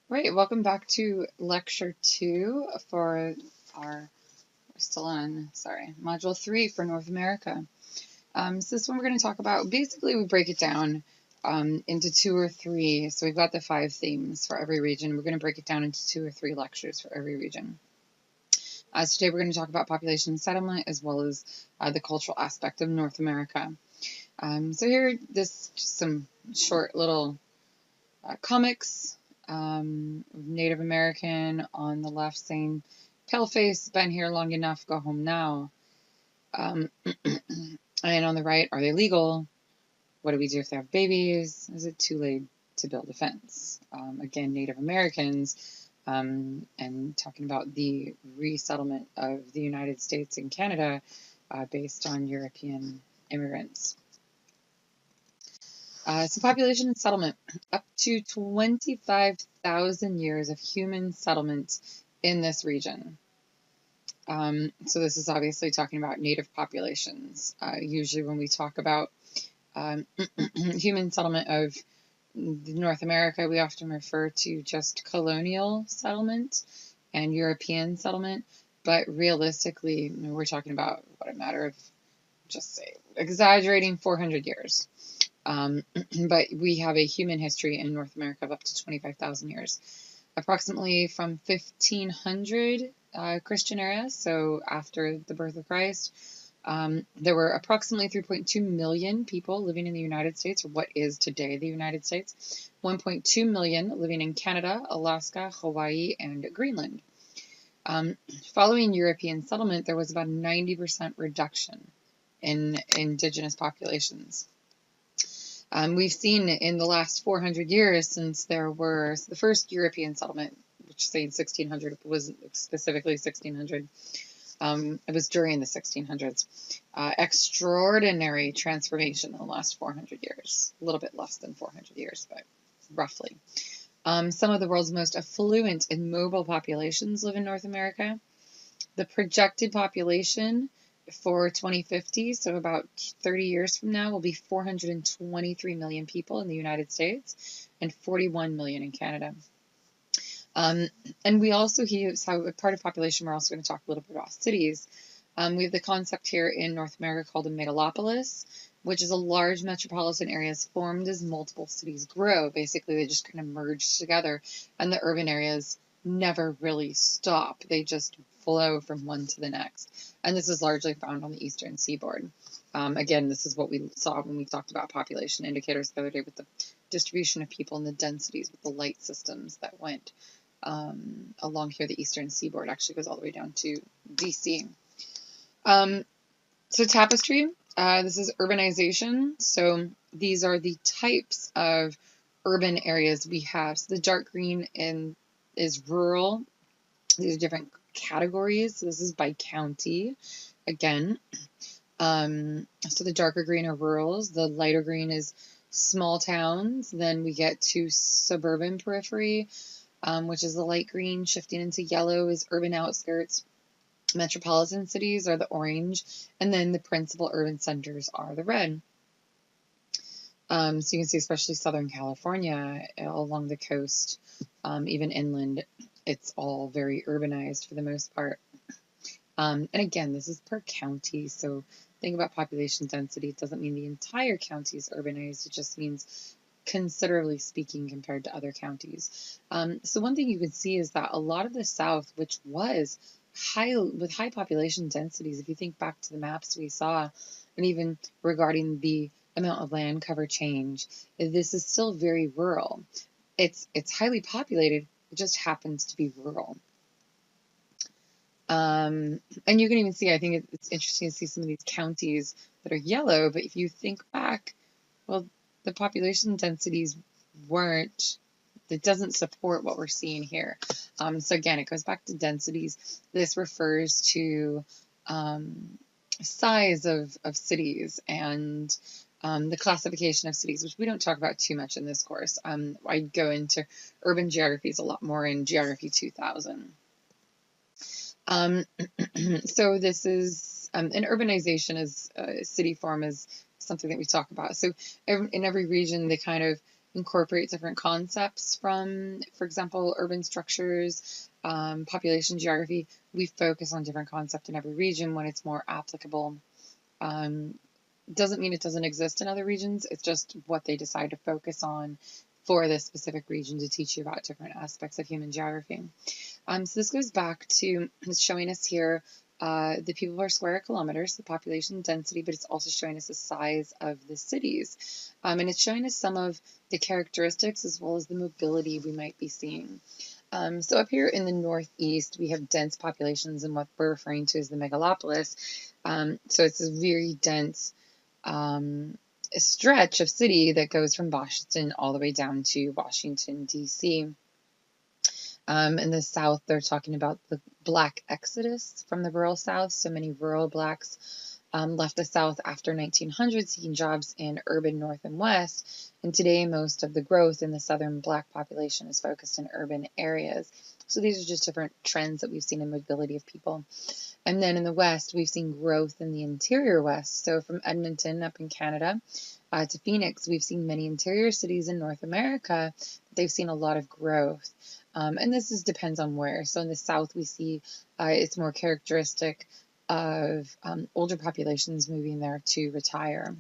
Right, welcome back to lecture 2 for our, we're still on, module 3 for North America. So this one we're going to talk about, basically we break it down into 2 or 3. So we've got the 5 themes for every region. We're going to break it down into 2 or 3 lectures for every region. Today we're going to talk about population and settlement as well as the cultural aspect of North America. So here, just some short little comics. Native American on the left saying, "Paleface, been here long enough, go home now." And on the right, "Are they legal? What do we do if they have babies? Is it too late to build a fence?" Again, Native Americans, and talking about the resettlement of the United States and Canada based on European immigrants. So population and settlement, up to 25,000 years of human settlement in this region. So this is obviously talking about native populations. Usually when we talk about human settlement of North America, we often refer to just colonial settlement and European settlement, but realistically, we're talking about what a matter of, just say, exaggerating 400 years. But we have a human history in North America of up to 25,000 years. Approximately from 1500 Christian era, so after the birth of Christ, there were approximately 3.2 million people living in the United States, or what is today the United States, 1.2 million living in Canada, Alaska, Hawaii, and Greenland. Following European settlement, there was about a 90% reduction in indigenous populations. We've seen in the last 400 years since there were the first European settlement, which say in 1600, was specifically 1600. It was during the 1600s. Extraordinary transformation in the last 400 years. A little bit less than 400 years, but roughly. Some of the world's most affluent and mobile populations live in North America. The projected population for 2050, so about 30 years from now, will be 423 million people in the United States and 41 million in Canada. And we also use how a part of population, we're also going to talk a little bit about cities. We have the concept here in North America called a megalopolis, which is a large metropolitan area formed as multiple cities grow. Basically, they just kind of merge together, and the urban areas never really stop. They just flow from one to the next. And this is largely found on the eastern seaboard. Again, this is what we saw when we talked about population indicators the other day with the distribution of people and the densities with the light systems that went along here. The eastern seaboard actually goes all the way down to DC. So tapestry, this is urbanization. So these are the types of urban areas we have. So the dark green is rural. These are different categories. So this is by county again. So the darker green are rurals. The lighter green is small towns. Then we get to suburban periphery, which is the light green. Shifting into yellow is urban outskirts. Metropolitan cities are the orange, and then the principal urban centers are the red. So you can see, especially Southern California, along the coast, even inland, it's all very urbanized for the most part. And again, this is per county, so think about population density. It doesn't mean the entire county is urbanized, it just means considerably speaking compared to other counties. So one thing you can see is that a lot of the South, which was with high population densities, if you think back to the maps we saw, and even regarding the amount of land cover change, this is still very rural. It's highly populated, it just happens to be rural. And you can even see, I think it's interesting to see some of these counties that are yellow, but if you think back, well, the population densities weren't, it doesn't support what we're seeing here. So again, it goes back to densities. This refers to size of cities and the classification of cities, which we don't talk about too much in this course. I'd go into urban geographies a lot more in Geography 2000. So this is, and urbanization is city form is something that we talk about. So in every region, they kind of, incorporate different concepts from, for example, urban structures, population geography. We focus on different concepts in every region when it's more applicable. Doesn't mean it doesn't exist in other regions. It's just what they decide to focus on for this specific region to teach you about different aspects of human geography. So this goes back to, it's showing us here the people per square kilometers, the population density, but it's also showing us the size of the cities. And it's showing us some of the characteristics as well as the mobility we might be seeing. So up here in the northeast, we have dense populations and what we're referring to as the megalopolis. So it's a very dense stretch of city that goes from Boston all the way down to Washington, D.C. In the South, they're talking about the Black exodus from the rural South. So many rural Blacks left the South after 1900 seeking jobs in urban North and West. And today, most of the growth in the Southern Black population is focused in urban areas. So these are just different trends that we've seen in mobility of people. And then in the West, we've seen growth in the interior West. So from Edmonton up in Canada to Phoenix, we've seen many interior cities in North America. They've seen a lot of growth. And this depends on where. So in the South, we see it's more characteristic of older populations moving there to retire.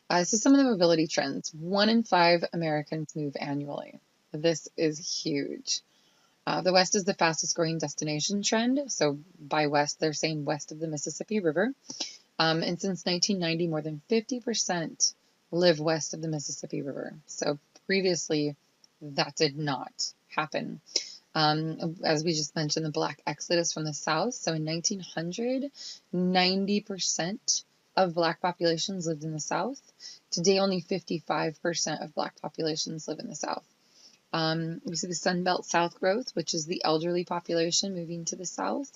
So some of the mobility trends. 1 in 5 Americans move annually. This is huge. The West is the fastest growing destination trend. So by West, they're saying west of the Mississippi River. And since 1990, more than 50% live west of the Mississippi River. So previously, that did not happen. As we just mentioned, the Black exodus from the South. So in 1900, 90% of Black populations lived in the South. Today, only 55% of Black populations live in the South. We see the Sunbelt South growth, which is the elderly population moving to the South,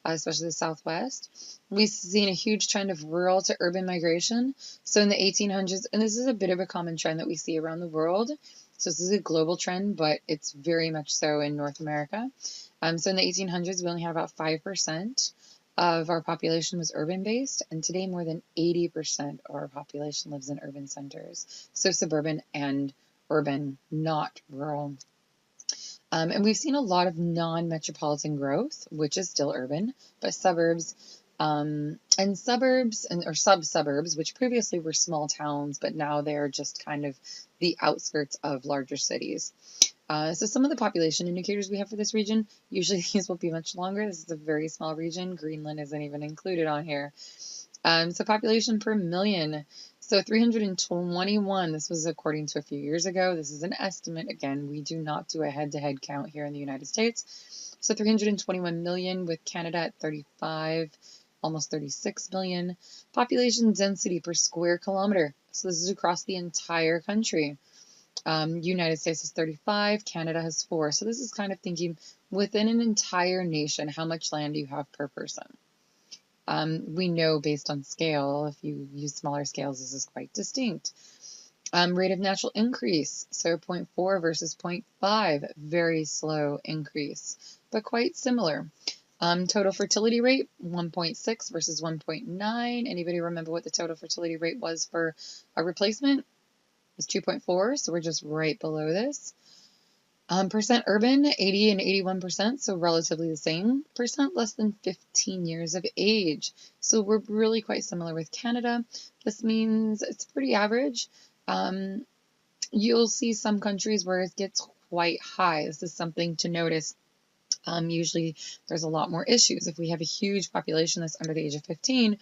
especially the Southwest. We've seen a huge trend of rural to urban migration. So in the 1800s, and this is a bit of a common trend that we see around the world. So this is a global trend, but it's very much so in North America. So in the 1800s, we only had about 5% of our population was urban-based, and today more than 80% of our population lives in urban centers. So suburban and urban, not rural. And we've seen a lot of non-metropolitan growth, which is still urban, but suburbs and suburbs or sub-suburbs, which previously were small towns, but now they're just kind of the outskirts of larger cities. So some of the population indicators we have for this region, usually these will be much longer. This is a very small region. Greenland isn't even included on here. So population per million. So 321, this was according to a few years ago. This is an estimate. Again, we do not do a head-to-head count here in the United States. So 321 million with Canada at 35, almost 36 million. Population density per square kilometer. So this is across the entire country. United States is 35, Canada has 4. So this is kind of thinking within an entire nation, how much land do you have per person? We know based on scale, if you use smaller scales, this is quite distinct. Rate of natural increase, so 0.4 versus 0.5, very slow increase, but quite similar. Total fertility rate, 1.6 versus 1.9. Anybody remember what the total fertility rate was for a replacement? It was 2.4, so we're just right below this. Percent urban, 80 and 81%, so relatively the same. Percent less than 15 years of age. So we're really quite similar with Canada. This means it's pretty average. You'll see some countries where it gets quite high. This is something to notice. Usually there's a lot more issues. If we have a huge population that's under the age of 15,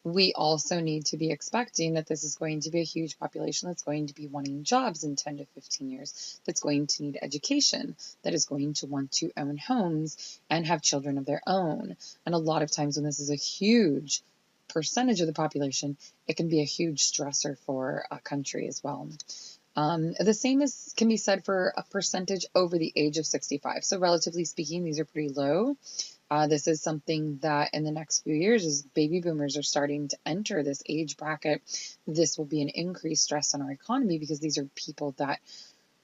we also need to be expecting that this is going to be a huge population that's going to be wanting jobs in 10 to 15 years, that's going to need education, that is going to want to own homes and have children of their own. And a lot of times when this is a huge percentage of the population, it can be a huge stressor for a country as well. The same can be said for a percentage over the age of 65. So relatively speaking, these are pretty low. This is something that in the next few years, as baby boomers are starting to enter this age bracket, this will be an increased stress on our economy because these are people that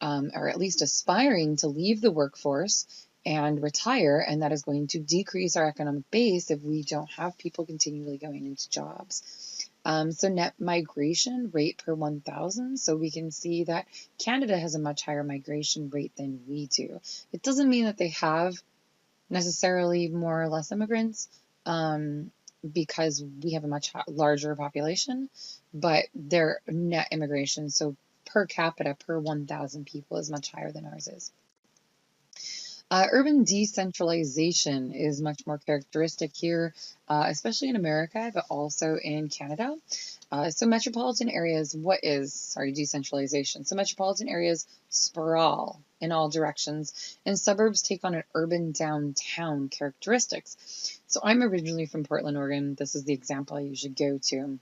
are at least aspiring to leave the workforce and retire, and that is going to decrease our economic base if we don't have people continually going into jobs. So net migration rate per 1,000. So we can see that Canada has a much higher migration rate than we do. It doesn't mean that they have necessarily more or less immigrants, because we have a much larger population, but their net immigration, so per capita, per 1,000 people, is much higher than ours is. Urban decentralization is much more characteristic here, especially in America, but also in Canada. So metropolitan areas, decentralization. So metropolitan areas sprawl in all directions, and suburbs take on an urban downtown characteristics. So I'm originally from Portland, Oregon. This is the example I usually go to.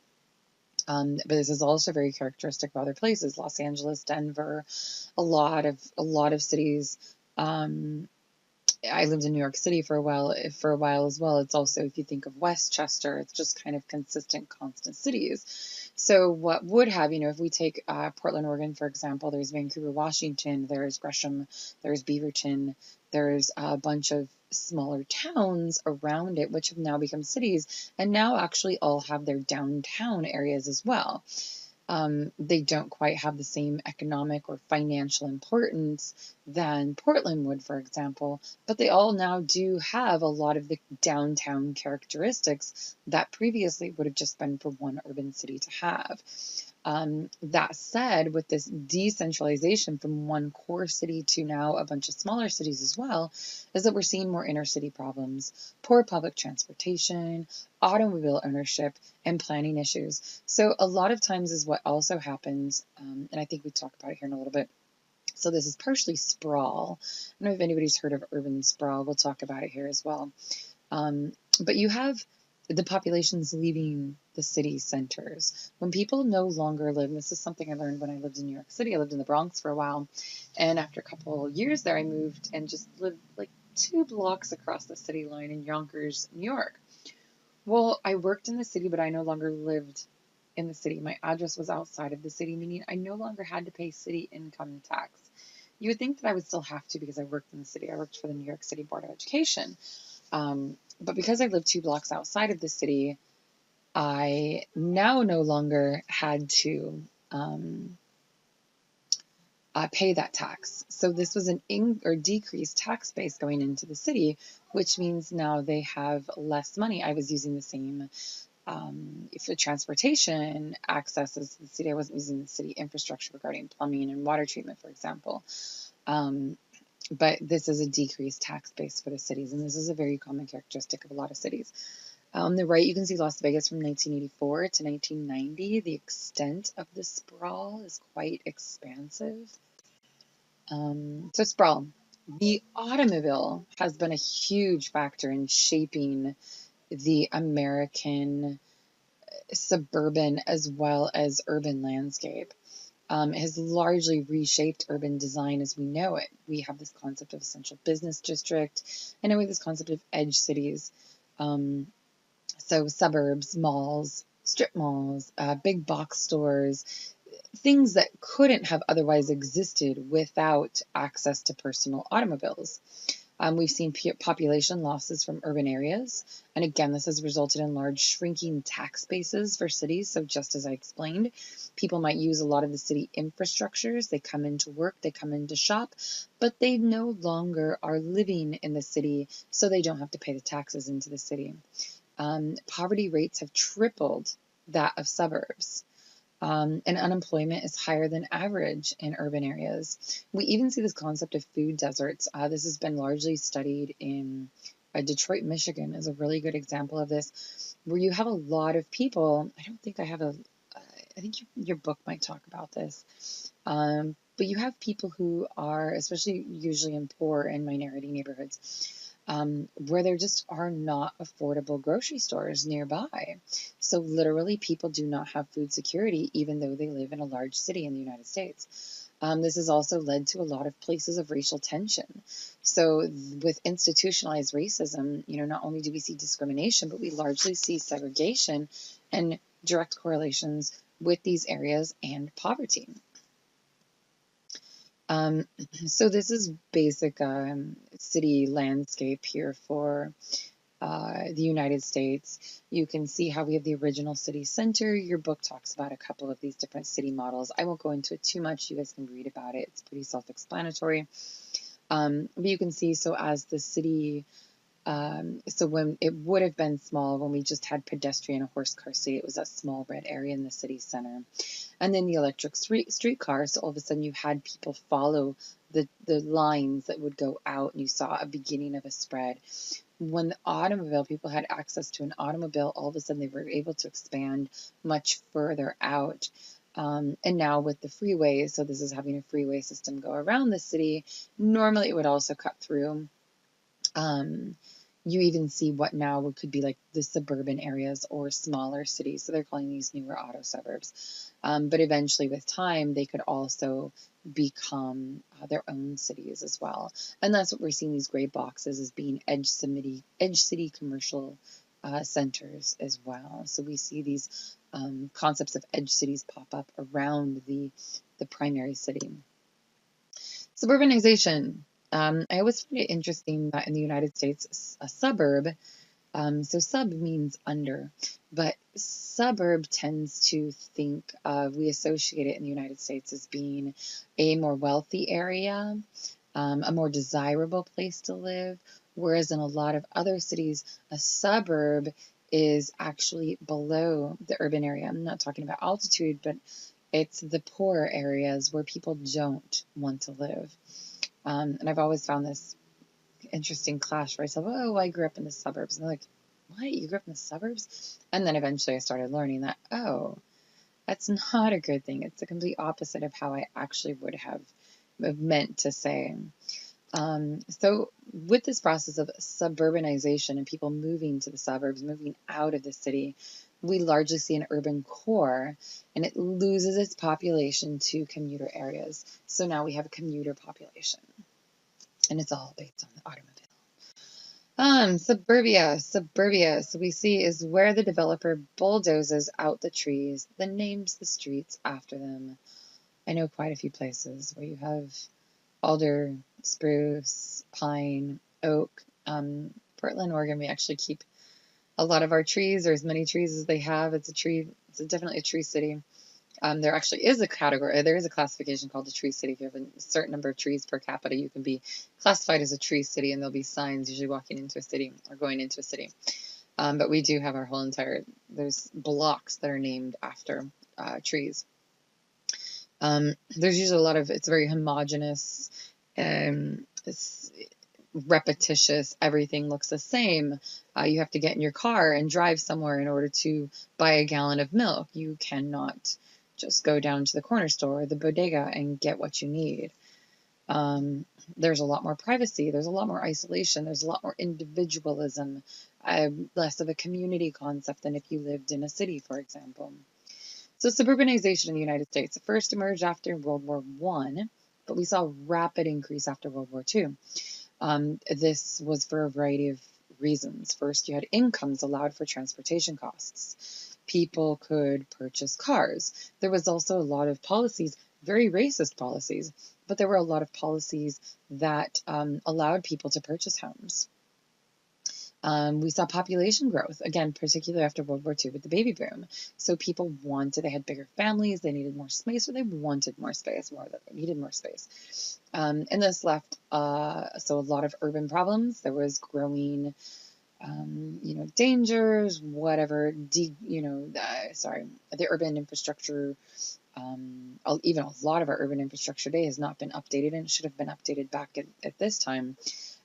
But this is also very characteristic of other places, Los Angeles, Denver, a lot of cities. I lived in New York City for a while as well. It's also, if you think of Westchester, it's just kind of consistent, constant cities. So what would have, if we take Portland, Oregon, for example, there's Vancouver, Washington, there's Gresham, there's Beaverton, there's a bunch of smaller towns around it, which have now become cities, and now actually all have their downtown areas as well. They don't quite have the same economic or financial importance than Portland would, for example, but they all now do have a lot of the downtown characteristics that previously would have just been for one urban city to have. That said, with this decentralization from one core city to now a bunch of smaller cities as well, is that we're seeing more inner city problems, poor public transportation, automobile ownership, and planning issues. So a lot of times is what also happens, and I think we talk about it here in a little bit. So this is partially sprawl. I don't know if anybody's heard of urban sprawl. We'll talk about it here as well. But you have the populations leaving the city centers. When people no longer live, and this is something I learned when I lived in New York City. I lived in the Bronx for a while, and after a couple years there, I moved and just lived like 2 blocks across the city line in Yonkers, New York. Well, I worked in the city, but I no longer lived in the city. My address was outside of the city, meaning I no longer had to pay city income tax. You would think that I would still have to because I worked in the city. I worked for the New York City Board of Education. But because I lived 2 blocks outside of the city, I now no longer had to pay that tax. So this was an decreased tax base going into the city, which means now they have less money. I was using the same for transportation access as the city. I wasn't using the city infrastructure regarding plumbing and water treatment, for example. But this is a decreased tax base for the cities, and this is a very common characteristic of a lot of cities. On the right, you can see Las Vegas from 1984 to 1990. The extent of the sprawl is quite expansive. So sprawl. The automobile has been a huge factor in shaping the American suburban as well as urban landscape. It has largely reshaped urban design as we know it. We have this concept of essential business district, and now we have this concept of edge cities. So suburbs, malls, strip malls, big box stores, things that couldn't have otherwise existed without access to personal automobiles. We've seen population losses from urban areas. And again, this has resulted in large shrinking tax bases for cities. So just as I explained, people might use a lot of the city infrastructures. They come into work, they come into shop, but they no longer are living in the city, so they don't have to pay the taxes into the city. Poverty rates have tripled that of suburbs. And unemployment is higher than average in urban areas. We even see this concept of food deserts. This has been largely studied in Detroit, Michigan, is a really good example of this, where you have a lot of people. I don't think I have I think your book might talk about this. But you have people who are, especially usually in poor and minority neighborhoods, where there just are not affordable grocery stores nearby. So literally people do not have food security even though they live in a large city in the United States. This has also led to a lot of places of racial tension. So with institutionalized racism, not only do we see discrimination, but we largely see segregation and direct correlations with these areas and poverty. So this is basic city landscape here for the United States. You can see how we have the original city center. Your book talks about a couple of these different city models. I won't go into it too much. You guys can read about it. It's pretty self-explanatory. But you can see, so as the city, so when it would have been small, when we just had pedestrian and horse car city, it was a small red area in the city center. And then the electric streetcar, so all of a sudden you had people follow the lines that would go out, and you saw a beginning of a spread. When the automobile, people had access to an automobile, all of a sudden they were able to expand much further out. And now with the freeways, so this is having a freeway system go around the city. Normally it would also cut through. You even see what now could be like the suburban areas or smaller cities. So they're calling these newer auto suburbs. But eventually with time, they could also become their own cities as well. And that's what we're seeing these gray boxes as being edge city commercial centers as well. So we see these concepts of edge cities pop up around the primary city. Suburbanization. I always find it interesting that in the United States, a suburb, so sub means under, but suburb tends to think of, we associate it in the United States as being a more wealthy area, a more desirable place to live, whereas in a lot of other cities, a suburb is actually below the urban area. I'm not talking about altitude, but it's the poorer areas where people don't want to live. And I've always found this interesting clash where I said, oh, I grew up in the suburbs. And they're like, what? You grew up in the suburbs? And then eventually I started learning that, oh, that's not a good thing. It's the complete opposite of how I actually would have meant to say. So with this process of suburbanization and people moving to the suburbs, moving out of the city, we largely see an urban core, and it loses its population to commuter areas. So now we have a commuter population, and it's all based on the automobile. Suburbia, so we see is where the developer bulldozes out the trees, then names the streets after them. I know quite a few places where you have alder, spruce, pine, oak. Portland, Oregon, we actually keep a lot of our trees, or as many trees as they have. It's definitely a tree city. There actually is a category, there is a classification called a tree city. If you have a certain number of trees per capita, you can be classified as a tree city, and there'll be signs usually walking into a city or going into a city. But we do have our whole there's blocks that are named after trees. There's usually it's very homogeneous, it's repetitious, everything looks the same. You have to get in your car and drive somewhere in order to buy a gallon of milk. You cannot just go down to the corner store or the bodega and get what you need. There's a lot more privacy, there's a lot more isolation, there's a lot more individualism, less of a community concept than if you lived in a city, for example. So suburbanization in the United States first emerged after World War I, but we saw a rapid increase after World War II. This was for a variety of reasons. First, you had incomes allowed for transportation costs. People could purchase cars. There was also a lot of policies, very racist policies, but there were a lot of policies that allowed people to purchase homes. We saw population growth, again, particularly after World War II with the baby boom. So people they had bigger families, they needed more space, or they wanted more space, they needed more space. And this left, so a lot of urban problems. There was growing, dangers, whatever, the urban infrastructure, even a lot of our urban infrastructure today has not been updated, and it should have been updated back at this time.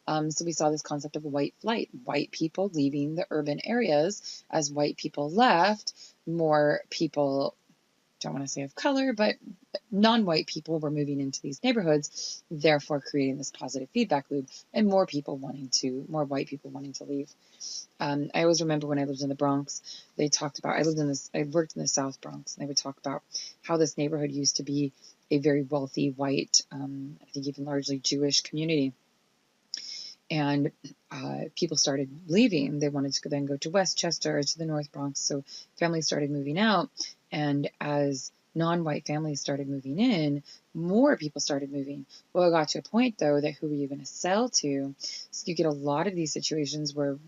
So we saw this concept of white flight, white people leaving the urban areas. As white people left, more people, don't want to say of color, but non-white people were moving into these neighborhoods, therefore creating this positive feedback loop, and more white people wanting to leave. I always remember when I lived in the Bronx, they talked about, I worked in the South Bronx, and they would talk about how this neighborhood used to be a very wealthy white, I think even largely Jewish community. And people started leaving. They wanted to then go to Westchester or to the North Bronx. So families started moving out. And as non-white families started moving in, more people started moving. Well, it got to a point, though, that who were you going to sell to? So you get a lot of these situations where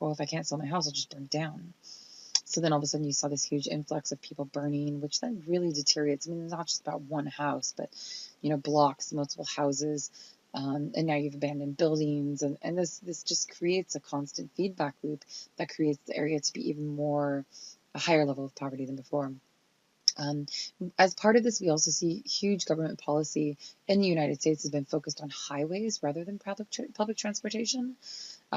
well, if I can't sell my house, I'll just burn it down. So then all of a sudden you saw this huge influx of people burning, which then really deteriorates. I mean, it's not just about one house, but, blocks, multiple houses. And now you've abandoned buildings, and this just creates a constant feedback loop that creates the area to be even more a higher level of poverty than before. As part of this, we also see huge government policy in the United States has been focused on highways rather than public transportation.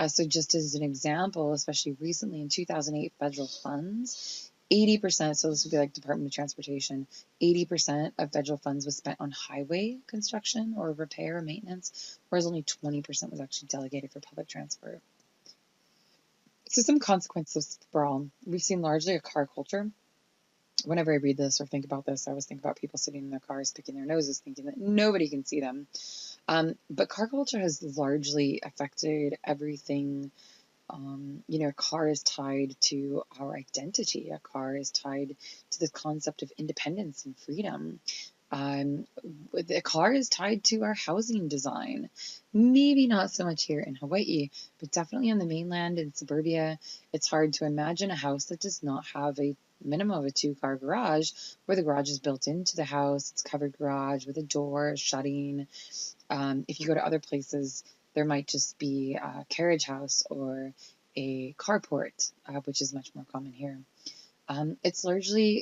So just as an example, especially recently in 2008, federal funds, 80%, so this would be like Department of Transportation, 80% of federal funds was spent on highway construction or repair or maintenance, whereas only 20% was actually delegated for public transport. So some consequences of sprawl. We've seen largely a car culture. Whenever I read this or think about this, I always think about people sitting in their cars, picking their noses, thinking that nobody can see them. But car culture has largely affected everything. A car is tied to our identity. A car is tied to the concept of independence and freedom. The car is tied to our housing design. Maybe not so much here in Hawaii, but definitely on the mainland and suburbia, it's hard to imagine a house that does not have a minimum of a 2-car garage, where the garage is built into the house. It's covered garage with a door shutting. If you go to other places, there might just be a carriage house or a carport, which is much more common here. It's largely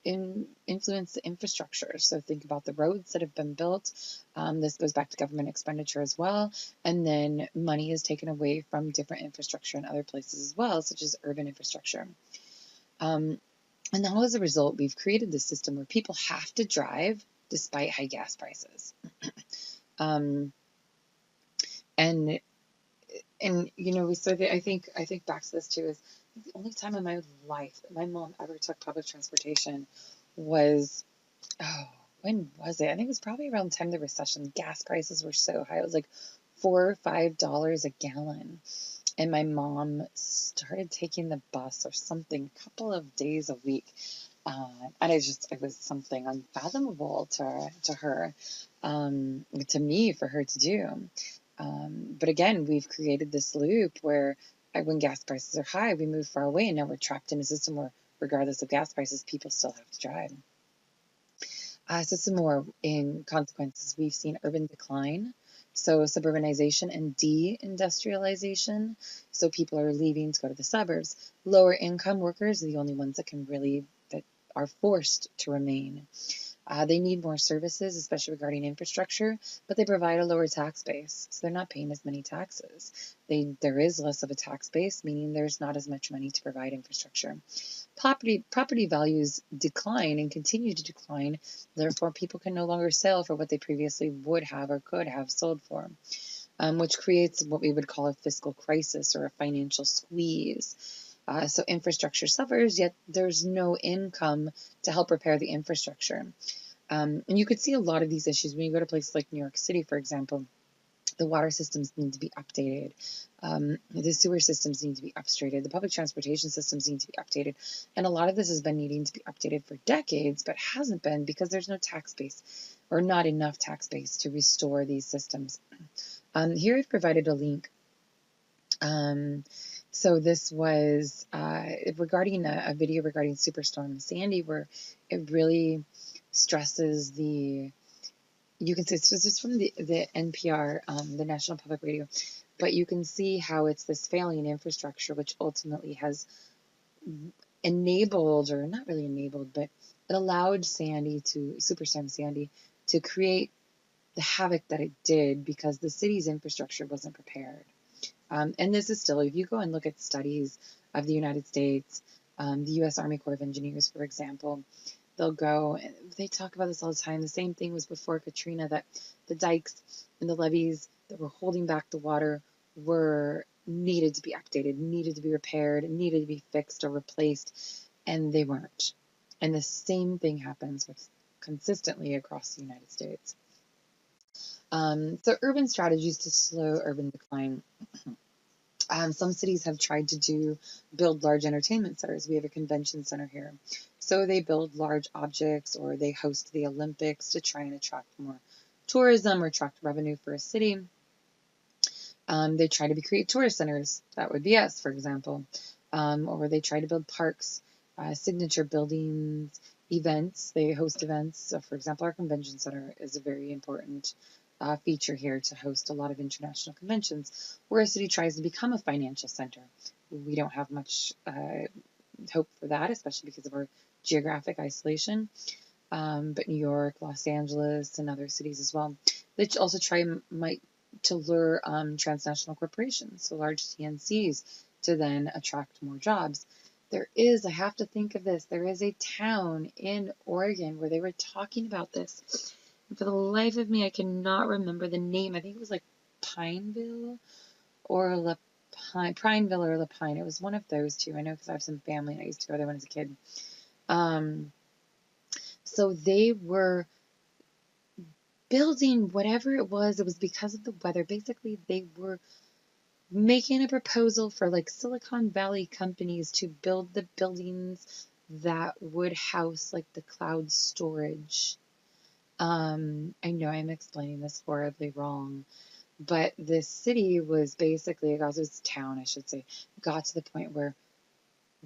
influenced the infrastructure. So think about the roads that have been built. This goes back to government expenditure as well. And then money is taken away from different infrastructure in other places as well, such as urban infrastructure. And now as a result, we've created this system where people have to drive despite high gas prices. And I think back to this too, is the only time in my life that my mom ever took public transportation was, when was it? I think it was probably around the time of the recession. Gas prices were so high. It was like $4 or $5 a gallon. And my mom started taking the bus or something a couple of days a week. And it was something unfathomable to her, to me, for her to do. But again, we've created this loop where when gas prices are high, we move far away, and now we're trapped in a system where, regardless of gas prices, people still have to drive. So some more in consequences. We've seen urban decline, so suburbanization and deindustrialization. So people are leaving to go to the suburbs. Lower income workers are the only ones that are forced to remain. They need more services, especially regarding infrastructure, but they provide a lower tax base, so they're not paying as many taxes. There is less of a tax base, meaning there's not as much money to provide infrastructure. Property values decline and continue to decline, therefore people can no longer sell for what they previously would have or could have sold for, which creates what we would call a fiscal crisis or a financial squeeze. So infrastructure suffers, yet there's no income to help repair the infrastructure. And you could see a lot of these issues when you go to places like New York City, for example. The water systems need to be updated. The sewer systems need to be upgraded. The public transportation systems need to be updated. And a lot of this has been needing to be updated for decades, but hasn't been because there's no tax base or not enough tax base to restore these systems. Here I've provided a link. So this was regarding a video regarding Superstorm Sandy, where it really stresses you can see this is from the NPR, the National Public Radio, but you can see how it's this failing infrastructure which ultimately has enabled, or not really enabled, but it allowed Superstorm Sandy to create the havoc that it did because the city's infrastructure wasn't prepared. And this is still, if you go and look at studies of the United States, the U.S. Army Corps of Engineers, for example, they'll go, and they talk about this all the time. The same thing was before Katrina, that the dikes and the levees that were holding back the water needed to be updated, needed to be repaired, needed to be fixed or replaced, and they weren't. And the same thing happens consistently across the United States. So urban strategies to slow urban decline. Some cities have tried to build large entertainment centers. We have a convention center here. So they build large objects, or they host the Olympics to try and attract more tourism or attract revenue for a city. They try to create tourist centers. That would be us, for example. Or they try to build parks, signature buildings, events. They host events. So, for example, our convention center is a very important feature here to host a lot of international conventions, where a city tries to become a financial center. We don't have much hope for that, especially because of our geographic isolation. But New York, Los Angeles, and other cities as well. They also might to lure transnational corporations, so large TNCs, to then attract more jobs. I have to think of this, there is a town in Oregon where they were talking about this. And for the life of me, I cannot remember the name. I think it was like Pineville or Prineville or Lapine. It was one of those two. I know because I have some family and I used to go there when I was a kid. So they were building whatever it was because of the weather. Basically, they were making a proposal for like Silicon Valley companies to build the buildings that would house like the cloud storage. I know I'm explaining this horribly wrong, but this city was basically, this town, I should say, got to the point where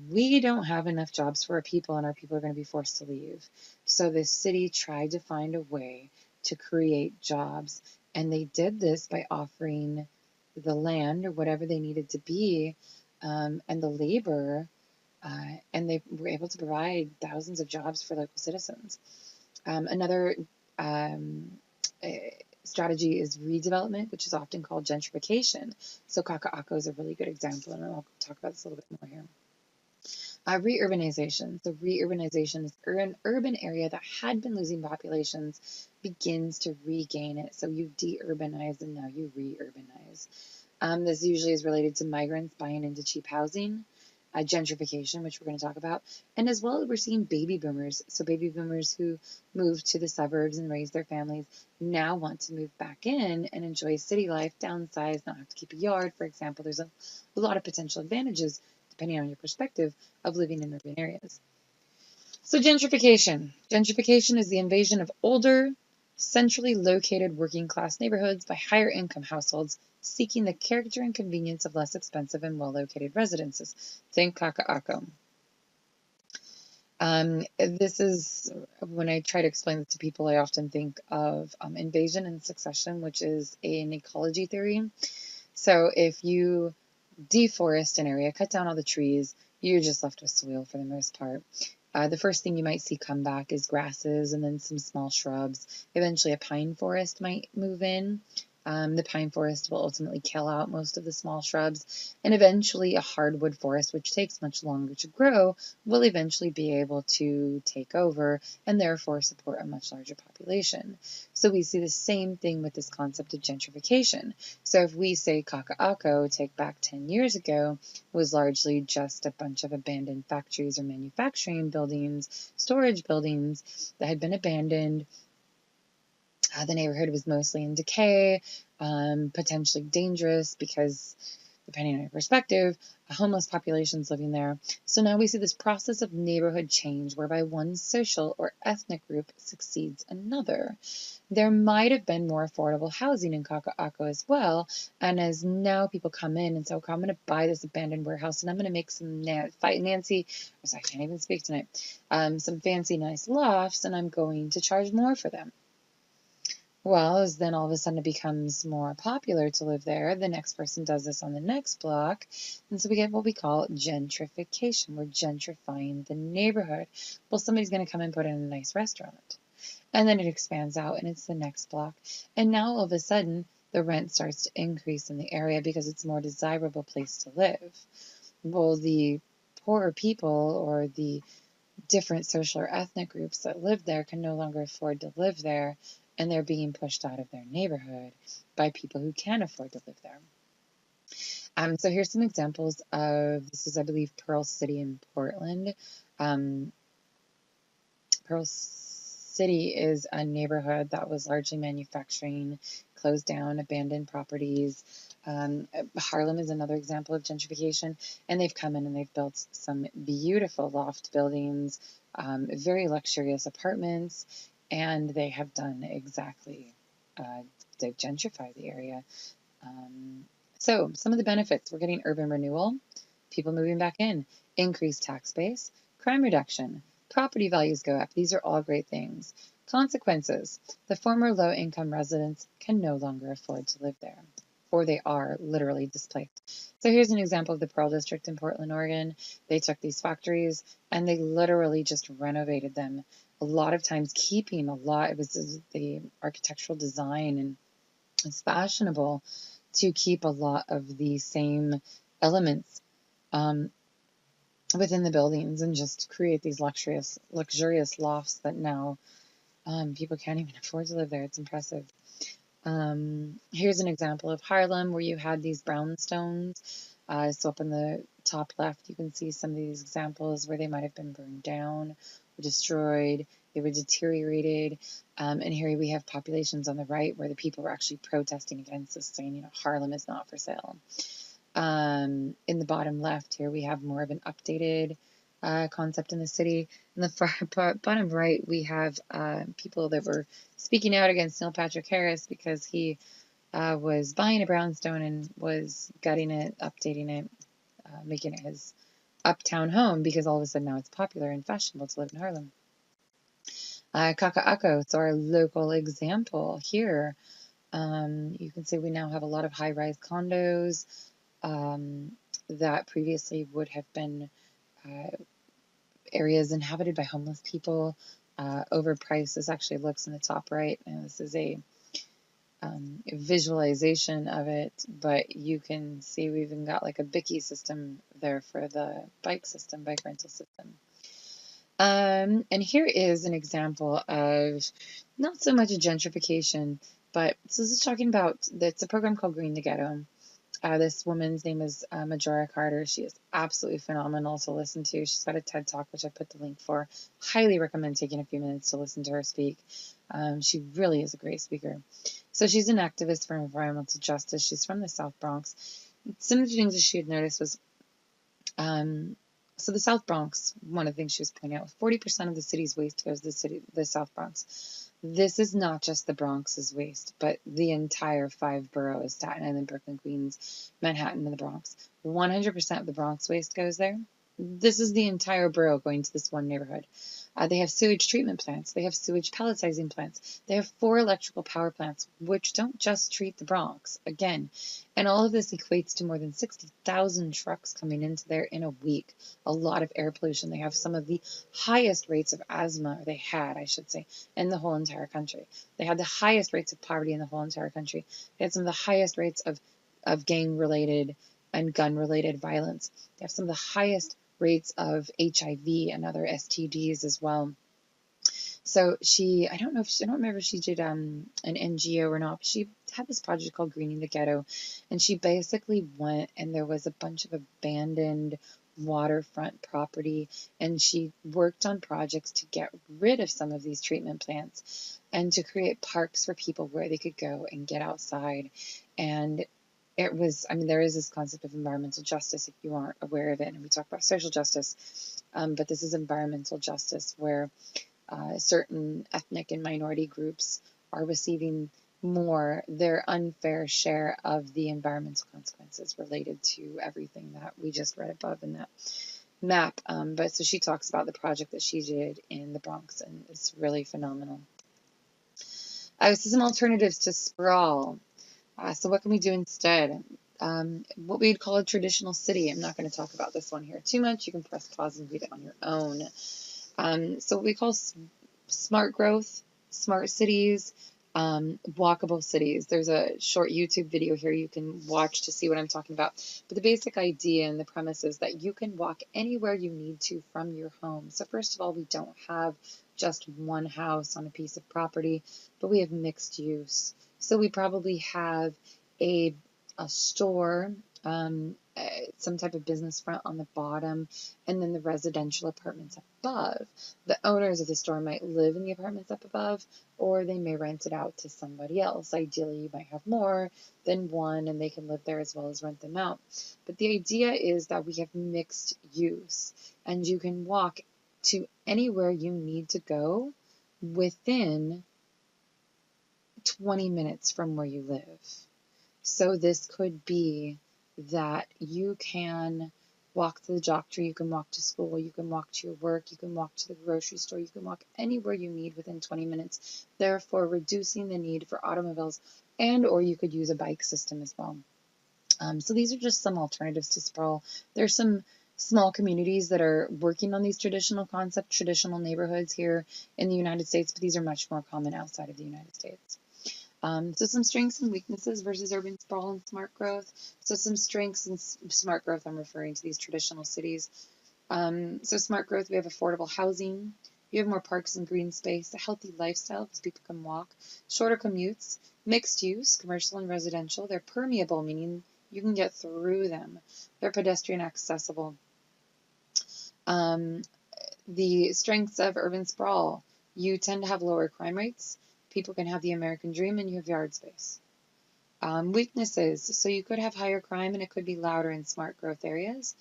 we don't have enough jobs for our people and our people are going to be forced to leave. So the city tried to find a way to create jobs, and they did this by offering the land or whatever they needed to be, and the labor, and they were able to provide thousands of jobs for local citizens. Another um, strategy is redevelopment, which is often called gentrification. So Kaka'ako is a really good example, and I'll talk about this a little bit more here. Reurbanization. So reurbanization is an urban area that had been losing populations begins to regain it. So you de-urbanize and now you re-urbanize. This usually is related to migrants buying into cheap housing, gentrification, which we're going to talk about, and as well we're seeing baby boomers. So baby boomers who moved to the suburbs and raised their families now want to move back in and enjoy city life, downsize, not have to keep a yard, for example. There's a lot of potential advantages, depending on your perspective, of living in urban areas. So gentrification. Gentrification is the invasion of older, centrally located working class neighborhoods by higher income households seeking the character and convenience of less expensive and well-located residences. Think Kaka'ako. This is, when I try to explain this to people, I often think of invasion and succession, which is an ecology theory. So if you deforest an area, cut down all the trees, you're just left with soil for the most part. The first thing you might see come back is grasses and then some small shrubs. Eventually a pine forest might move in. The pine forest will ultimately kill out most of the small shrubs, and eventually a hardwood forest, which takes much longer to grow, will eventually be able to take over and therefore support a much larger population. So we see the same thing with this concept of gentrification. So if we say Kaka'ako, take back 10 years ago, was largely just a bunch of abandoned factories or manufacturing buildings, storage buildings that had been abandoned. The neighborhood was mostly in decay, potentially dangerous because, depending on your perspective, a homeless population's living there. So now we see this process of neighborhood change whereby one social or ethnic group succeeds another. There might have been more affordable housing in Kaka'ako as well, and as now people come in and say, okay, I'm going to buy this abandoned warehouse and I'm going to make some Nancy, I can't even speak tonight, some fancy nice lofts, and I'm going to charge more for them. Well, as then all of a sudden it becomes more popular to live there, the next person does this on the next block, and so we get what we call gentrification. We're gentrifying the neighborhood. Well, somebody's going to come and put in a nice restaurant, and then it expands out, and it's the next block, and now all of a sudden the rent starts to increase in the area because it's a more desirable place to live. Well, the poorer people or the different social or ethnic groups that live there can no longer afford to live there, and they're being pushed out of their neighborhood by people who can afford to live there. So here's some examples of, this is, I believe, Pearl City in Portland. Pearl City is a neighborhood that was largely manufacturing, closed down, abandoned properties. Harlem is another example of gentrification, and they've come in and they've built some beautiful loft buildings, very luxurious apartments, and they have done exactly, they've gentrified the area. So some of the benefits, we're getting urban renewal, people moving back in, increased tax base, crime reduction, property values go up. These are all great things. Consequences, the former low-income residents can no longer afford to live there, or they are literally displaced. So here's an example of the Pearl District in Portland, Oregon. They took these factories and they literally just renovated them. A lot of times keeping a lot, it was the architectural design, and it's fashionable to keep a lot of the same elements um, within the buildings and just create these luxurious lofts that now people can't even afford to live there. It's impressive. Here's an example of Harlem where you had these brownstones. So up in the top left, you can see some of these examples where they might have been burned down or destroyed. They were deteriorated. And here we have populations on the right where the people were actually protesting against this, saying, you know, Harlem is not for sale. In the bottom left here, we have more of an updated concept in the city. In the far bottom right, we have people that were speaking out against Neil Patrick Harris because he was buying a brownstone and was gutting it, updating it, making it his uptown home because all of a sudden now it's popular and fashionable to live in Harlem. Kaka'ako, so our local example here. You can see we now have a lot of high-rise condos that previously would have been areas inhabited by homeless people, overpriced. This actually looks in the top right, and this is a visualization of it, but you can see we've even got like a Bicky system there for the bike rental system. And here is an example of not so much a gentrification, but so this is talking about, it's a program called Green the Ghetto. This woman's name is Majora Carter. She is absolutely phenomenal to listen to. She's got a TED Talk, which I put the link for. Highly recommend taking a few minutes to listen to her speak. She really is a great speaker. So she's an activist for environmental justice. She's from the South Bronx. Some of the things that she had noticed was, so the South Bronx, one of the things she was pointing out, 40% of the city's waste goes to the South Bronx. This is not just the Bronx's waste, but the entire 5 boroughs, Staten Island, Brooklyn, Queens, Manhattan, and the Bronx. 100% of the Bronx waste goes there. This is the entire borough going to this one neighborhood. They have sewage treatment plants. They have sewage pelletizing plants. They have 4 electrical power plants, which don't just treat the Bronx, again. And all of this equates to more than 60,000 trucks coming into there in a week. A lot of air pollution. They have some of the highest rates of asthma, or they had, I should say, in the whole entire country. They had the highest rates of poverty in the whole entire country. They had some of the highest rates of gang-related and gun-related violence. They have some of the highest rates of HIV and other STDs as well. So I don't remember if she did an NGO or not, but she had this project called Greening the Ghetto, and she basically went and there was a bunch of abandoned waterfront property, and she worked on projects to get rid of some of these treatment plants and to create parks for people where they could go and get outside. And it was, I mean, there is this concept of environmental justice if you aren't aware of it, and we talk about social justice, but this is environmental justice where certain ethnic and minority groups are receiving their unfair share of the environmental consequences related to everything that we just read above in that map. But so she talks about the project that she did in the Bronx, and it's really phenomenal. So some alternatives to sprawl. So what can we do instead? What we'd call a traditional city. I'm not going to talk about this one here too much. You can press pause and read it on your own. So what we call smart growth, smart cities, walkable cities. There's a short YouTube video here you can watch to see what I'm talking about. But the basic idea and the premise is that you can walk anywhere you need to from your home. So first of all, we don't have just one house on a piece of property, but we have mixed use. So we probably have a store, some type of business front on the bottom, and then the residential apartments above. The owners of the store might live in the apartments up above, or they may rent it out to somebody else. Ideally, you might have more than one, and they can live there as well as rent them out. But the idea is that we have mixed use, and you can walk to anywhere you need to go within 20 minutes from where you live. So this could be that you can walk to the doctor, you can walk to school, you can walk to your work, you can walk to the grocery store, you can walk anywhere you need within 20 minutes, therefore reducing the need for automobiles, and or you could use a bike system as well. So these are just some alternatives to sprawl. There's some small communities that are working on these traditional concepts, traditional neighborhoods here in the United States, but these are much more common outside of the United States. So some strengths and weaknesses versus urban sprawl and smart growth. So some strengths in smart growth, I'm referring to these traditional cities. So smart growth, we have affordable housing, you have more parks and green space, a healthy lifestyle because people can walk, shorter commutes, mixed use, commercial and residential. They're permeable, meaning you can get through them. They're pedestrian accessible. The strengths of urban sprawl, you tend to have lower crime rates, people can have the American dream, and you have yard space. Weaknesses, so you could have higher crime and it could be louder in smart growth areas.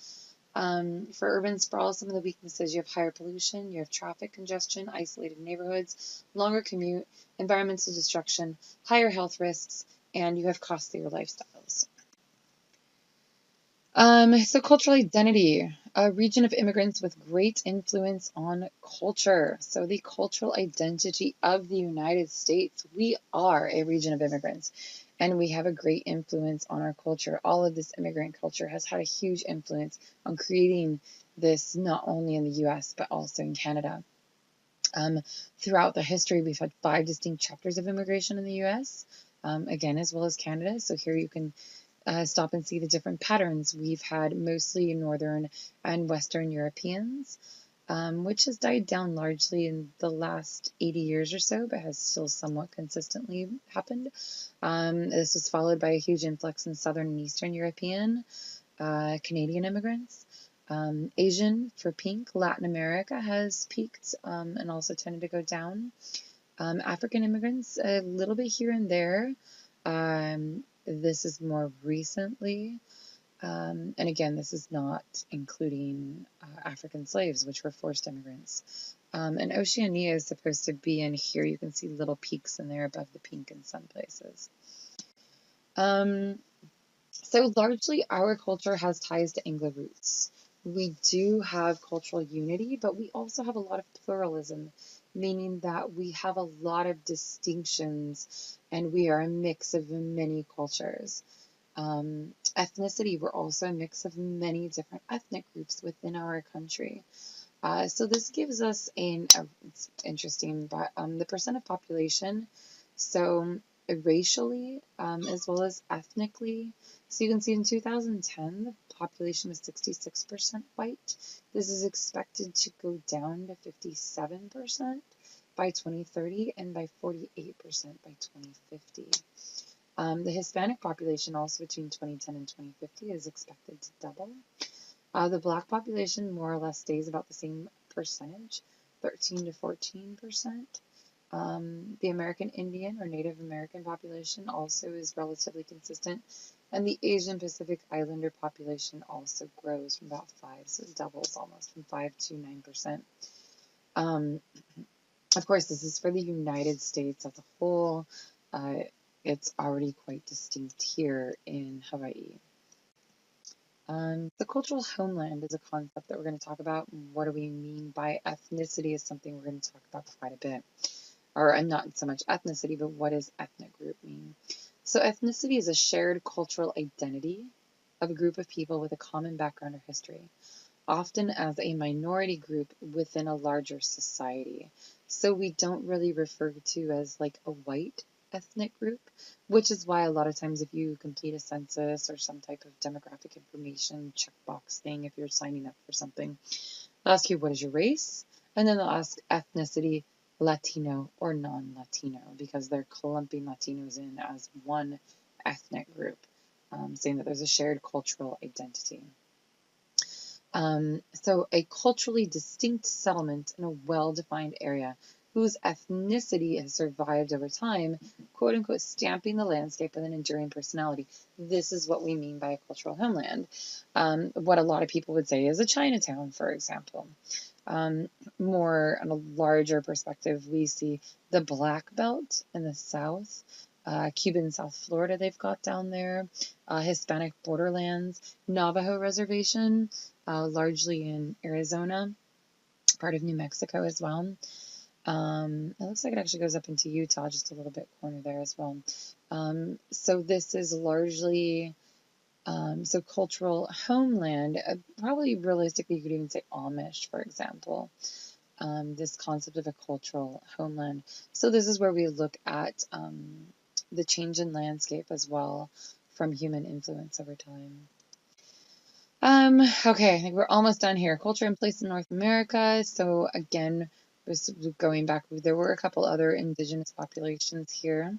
For urban sprawl, some of the weaknesses, you have higher pollution, you have traffic congestion, isolated neighborhoods, longer commute, environmental destruction, higher health risks, and you have costlier lifestyles. So cultural identity, a region of immigrants with great influence on culture. So the cultural identity of the United States, we are a region of immigrants and we have a great influence on our culture. All of this immigrant culture has had a huge influence on creating this not only in the US but also in Canada. Throughout the history, we've had 5 distinct chapters of immigration in the US, again, as well as Canada. So here you can stop and see the different patterns. We've had mostly Northern and Western Europeans, which has died down largely in the last 80 years or so, but has still somewhat consistently happened. This was followed by a huge influx in Southern and Eastern European, Canadian immigrants. Asian for pink, Latin America has peaked and also tended to go down. African immigrants, a little bit here and there. This is more recently, and again, this is not including African slaves, which were forced immigrants. And Oceania is supposed to be in here. You can see little peaks in there above the pink in some places. So largely our culture has ties to Anglo roots. We do have cultural unity, but we also have a lot of pluralism, meaning that we have a lot of distinctions and we are a mix of many cultures. Ethnicity, we're also a mix of many different ethnic groups within our country. So this gives us it's interesting, but the percent of population, so racially as well as ethnically. So you can see in 2010, the population was 66% white. This is expected to go down to 57% by 2030 and by 48% by 2050. The Hispanic population also between 2010 and 2050 is expected to double. The Black population more or less stays about the same percentage, 13 to 14%. The American Indian or Native American population also is relatively consistent, and the Asian Pacific Islander population also grows from about 5, so it doubles almost from 5 to 9%. Of course, this is for the United States as a whole. It's already quite distinct here in Hawaii. The cultural homeland is a concept that we're going to talk about. What do we mean by ethnicity is something we're going to talk about quite a bit. Or not so much ethnicity, but what does ethnic group mean? So ethnicity is a shared cultural identity of a group of people with a common background or history, often as a minority group within a larger society. So we don't really refer to as like a white ethnic group, which is why a lot of times if you complete a census or some type of demographic information checkbox thing, if you're signing up for something, they'll ask you what is your race, and then they'll ask ethnicity, Latino or non-Latino, because they're clumping Latinos in as one ethnic group, saying that there's a shared cultural identity. So a culturally distinct settlement in a well-defined area whose ethnicity has survived over time, quote unquote, stamping the landscape with an enduring personality. This is what we mean by a cultural homeland. What a lot of people would say is a Chinatown, for example. More on a larger perspective, we see the Black Belt in the South, Cuban South Florida they've got down there, Hispanic borderlands, Navajo Reservation, largely in Arizona, part of New Mexico as well. It looks like it actually goes up into Utah, just a little bit corner there as well. So this is largely so cultural homeland. Probably realistically, you could even say Amish, for example. This concept of a cultural homeland. So this is where we look at the change in landscape as well from human influence over time. Okay, I think we're almost done here. Culture and place in North America. So again, going back, there were a couple other indigenous populations here.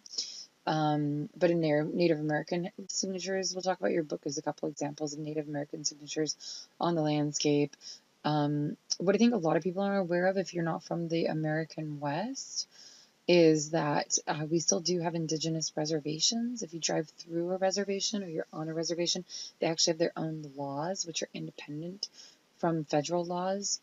But in Native American signatures, we'll talk about. Your book is a couple examples of Native American signatures on the landscape. What I think a lot of people are aware of, if you're not from the American West, is that we still do have indigenous reservations. If you drive through a reservation or you're on a reservation, they actually have their own laws, which are independent from federal laws.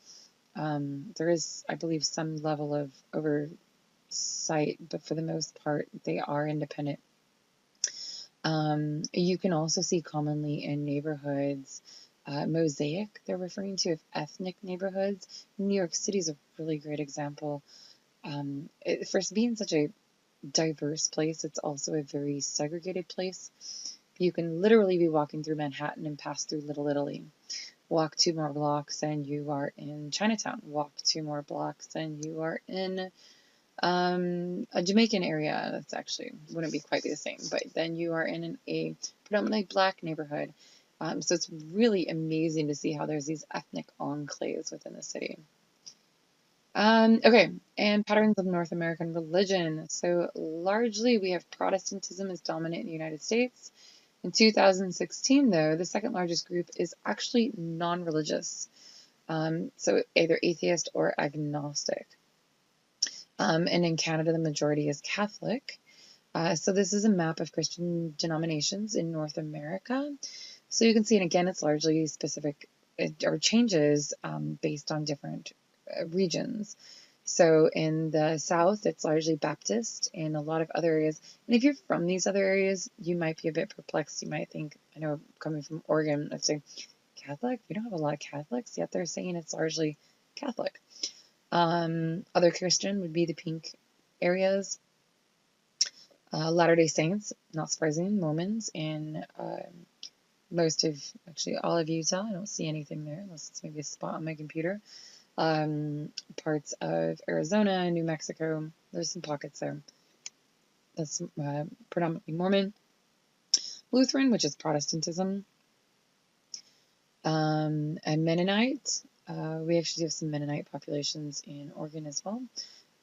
There is, I believe, some level of oversight, but for the most part, they are independent. You can also see commonly in neighborhoods mosaic, they're referring to, of ethnic neighborhoods. New York City is a really great example. For being such a diverse place, it's also a very segregated place. You can literally be walking through Manhattan and pass through Little Italy. Walk 2 more blocks and you are in Chinatown. Walk 2 more blocks and you are in a Jamaican area. That's actually wouldn't be quite the same, but then you are in a predominantly black neighborhood. So it's really amazing to see how there's these ethnic enclaves within the city. Okay, and patterns of North American religion. So largely we have Protestantism is dominant in the United States. In 2016, though, the second largest group is actually non-religious. So either atheist or agnostic. And in Canada, the majority is Catholic. So this is a map of Christian denominations in North America. So you can see, and again, it's largely specific or changes based on different regions. So in the South, it's largely Baptist. In a lot of other areas, and if you're from these other areas, you might be a bit perplexed. You might think, I know, coming from Oregon, let's say Catholic. We don't have a lot of Catholics, yet they're saying it's largely Catholic. Other Christian would be the pink areas. Latter-day Saints, not surprising, Mormons, in most of, actually all of Utah. I don't see anything there, unless it's maybe a spot on my computer. Parts of Arizona, New Mexico, there's some pockets there. That's predominantly Mormon. Lutheran, which is Protestantism. And Mennonite. We actually have some Mennonite populations in Oregon as well.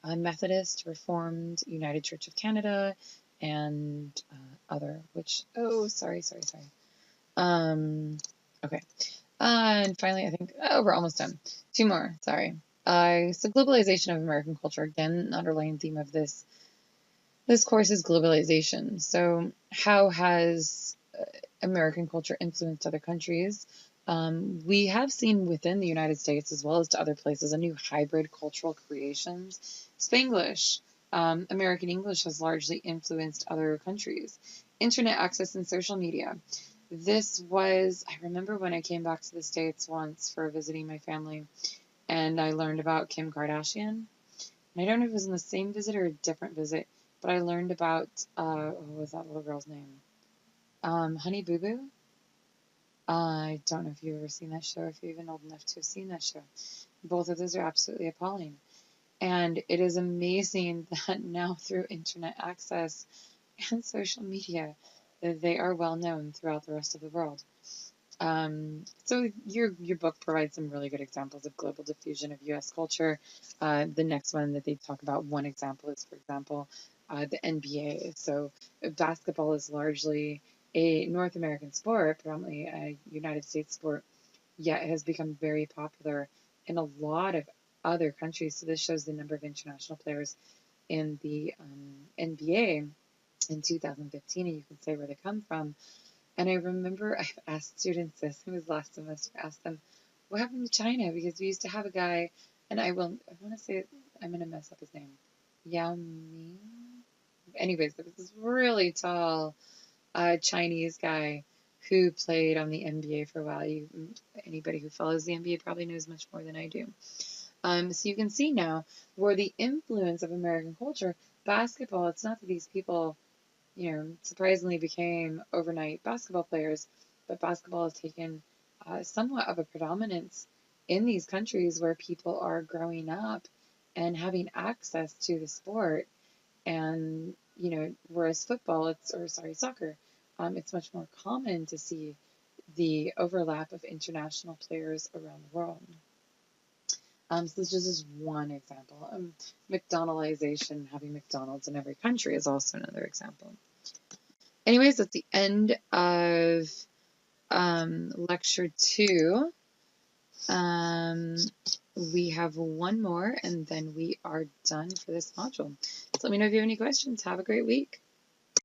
Methodist, Reformed, United Church of Canada, and other, which, sorry. Okay. And finally, I think, we're almost done. 2 more, sorry. So globalization of American culture, again, an underlying theme of this course is globalization. So how has American culture influenced other countries? We have seen within the United States, as well as to other places, a new hybrid cultural creations. Spanglish, American English has largely influenced other countries. Internet access and social media. This was, I remember when I came back to the States once for visiting my family, and I learned about Kim Kardashian. And I don't know if it was in the same visit or a different visit, but I learned about, what was that little girl's name? Honey Boo Boo. I don't know if you've ever seen that show, if you're even old enough to have seen that show. Both of those are absolutely appalling. And it is amazing that now through internet access and social media, that they are well known throughout the rest of the world. So your book provides some really good examples of global diffusion of U.S. culture. The next one that they talk about, one example is, for example, the NBA. So basketball is largely a North American sport, predominantly a United States sport, yet it has become very popular in a lot of other countries. So this shows the number of international players in the NBA in 2015, and you can say where they come from. And I remember I've asked students this, it was last semester, I asked them, what happened to China? Because we used to have a guy, and I want to say, I'm going to mess up his name, Yao Ming, anyways, there was this really tall Chinese guy who played on the NBA for a while. Anybody who follows the NBA probably knows much more than I do. So you can see now where the influence of American culture, basketball, it's not that these people, surprisingly became overnight basketball players, but basketball has taken somewhat of a predominance in these countries where people are growing up and having access to the sport. And, whereas soccer, it's much more common to see the overlap of international players around the world. So this is just one example. McDonaldization, having McDonald's in every country, is also another example. Anyways, at the end of lecture 2, we have one more, and then we are done for this module. So let me know if you have any questions. Have a great week.